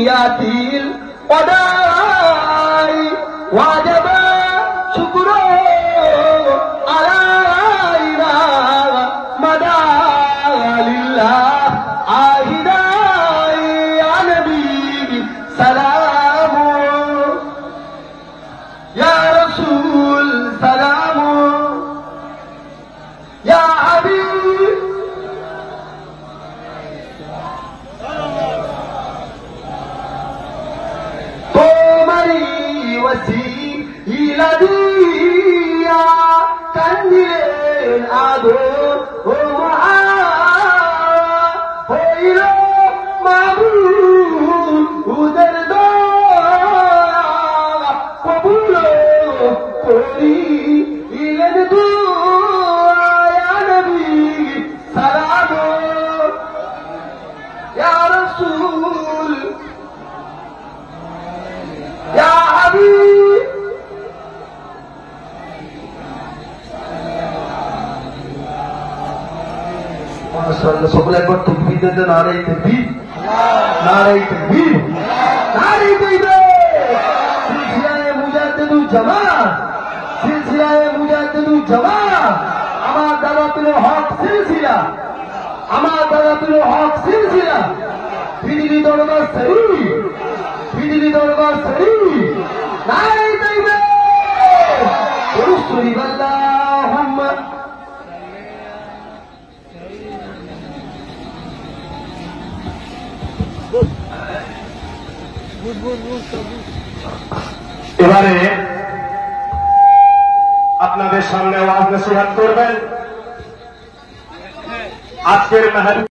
niyatil qadai wajaba syukru alaina madalillah ahidai ya nabi salamu ya rasul salamu ya habib wasiila dia kandilen ado hoilo mabudar doa kabulo kori ilen doa ya nabi salamu ya rasul ya habib সকলে একবার তকবীর দেন নারে তাকবীর নারে তাকবীর নারে তাকবীর সিলসিলায়ে মুজাদ্দিদুল জামাত সিলসিলায়ে মুজাদ্দিদুল জামাত আমার দাওয়াতুল হক সিলসিলা আমার দাওয়াতুল হক সিলসিলা পীরি দরবার শরীফ পীরি দরবার শরীফ নারে তাকবীর রসুল আল্লাহুম্মা এবারে আপনাদের সামনে ওয়াজ নসিহত করবেন আজকের মেহমান